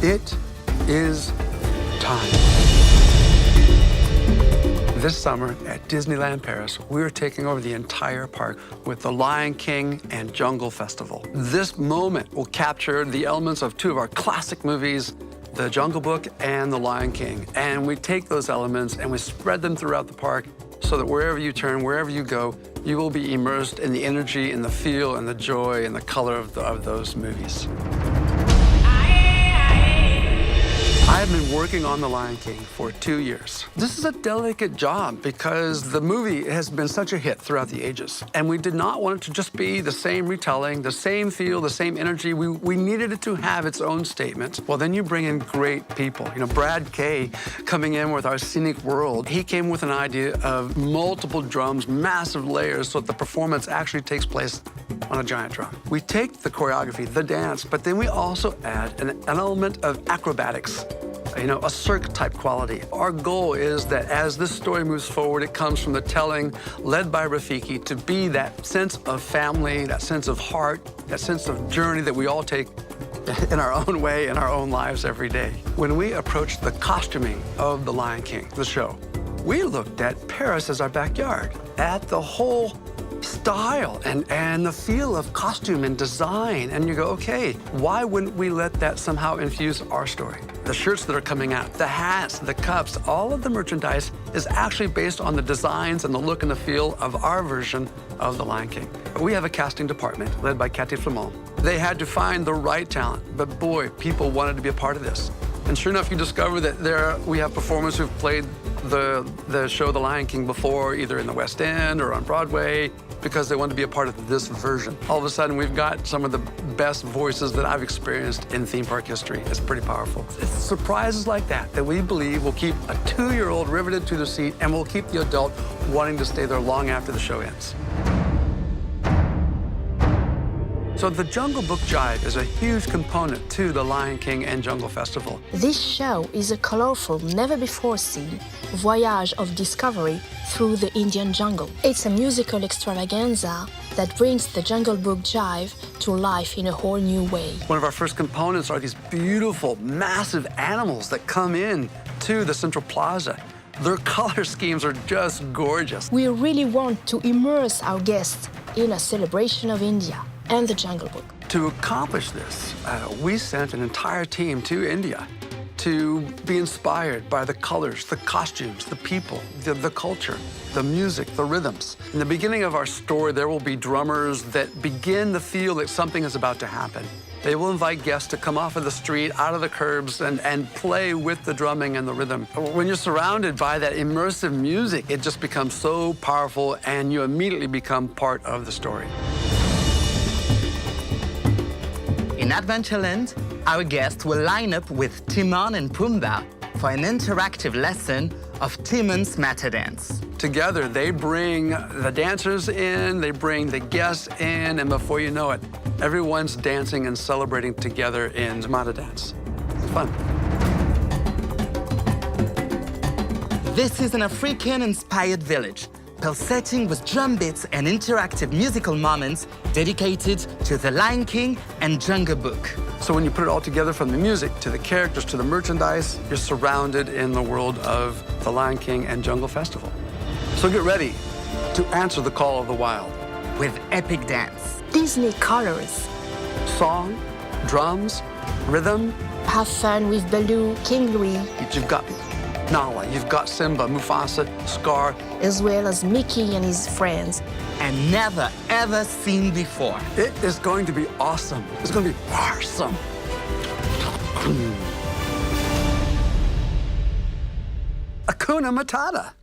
It is time. This summer at Disneyland Paris, we're taking over the entire park with the Lion King and Jungle Festival. This moment will capture the elements of two of our classic movies, The Jungle Book and The Lion King. And we take those elements and we spread them throughout the park so that wherever you turn, wherever you go, you will be immersed in the energy and the feel and the joy and the color of those movies. I've been working on The Lion King for 2 years. This is a delicate job because the movie has been such a hit throughout the ages. And we did not want it to just be the same retelling, the same feel, the same energy. We needed it to have its own statement. Well, then you bring in great people. You know, Brad Kay coming in with our scenic world. He came with an idea of multiple drums, massive layers, so that the performance actually takes place on a giant drum. We take the choreography, the dance, but then we also add an element of acrobatics. You know, a cirque-type quality. Our goal is that as this story moves forward, it comes from the telling, led by Rafiki, to be that sense of family, that sense of heart, that sense of journey that we all take in our own way, in our own lives every day. When we approached the costuming of The Lion King, the show, we looked at Paris as our backyard, at the whole style and the feel of costume and design. And you go, okay, why wouldn't we let that somehow infuse our story? The shirts that are coming out, the hats, the cups, all of the merchandise is actually based on the designs and the look and the feel of our version of The Lion King. We have a casting department led by Cathy Flamand. They had to find the right talent, but boy, people wanted to be a part of this. And sure enough, you discover that we have performers who've played the show The Lion King before, either in the West End or on Broadway, because they wanted to be a part of this version. All of a sudden, we've got some of the best voices that I've experienced in theme park history. It's pretty powerful. It's surprises like that we believe will keep a 2-year-old riveted to the seat and will keep the adult wanting to stay there long after the show ends. So the Jungle Book Jive is a huge component to the Lion King and Jungle Festival. This show is a colorful, never-before-seen voyage of discovery through the Indian jungle. It's a musical extravaganza that brings the Jungle Book Jive to life in a whole new way. One of our first components are these beautiful, massive animals that come in to the Central Plaza. Their color schemes are just gorgeous. We really want to immerse our guests in a celebration of India and the Jungle Book. To accomplish this, we sent an entire team to India to be inspired by the colors, the costumes, the people, the culture, the music, the rhythms. In the beginning of our story, there will be drummers that begin to feel that something is about to happen. They will invite guests to come off of the street, out of the curbs, and play with the drumming and the rhythm. When you're surrounded by that immersive music, it just becomes so powerful, and you immediately become part of the story. In Adventureland, our guests will line up with Timon and Pumbaa for an interactive lesson of Timon's Matter Dance. Together, they bring the dancers in, they bring the guests in, and before you know it, everyone's dancing and celebrating together in Matter Dance. It's fun. This is an African-inspired village, pulsating with drum beats and interactive musical moments dedicated to The Lion King and Jungle Book. So when you put it all together, from the music to the characters to the merchandise, you're surrounded in the world of The Lion King and Jungle Festival. So get ready to answer the call of the wild. With epic dance, Disney colors. Song, drums, rhythm. Have fun with Baloo, King Louis, You've got Nala, you've got Simba, Mufasa, Scar. as well as Mickey and his friends. and never ever seen before. It is going to be awesome. It's going to be awesome. Hakuna Matata.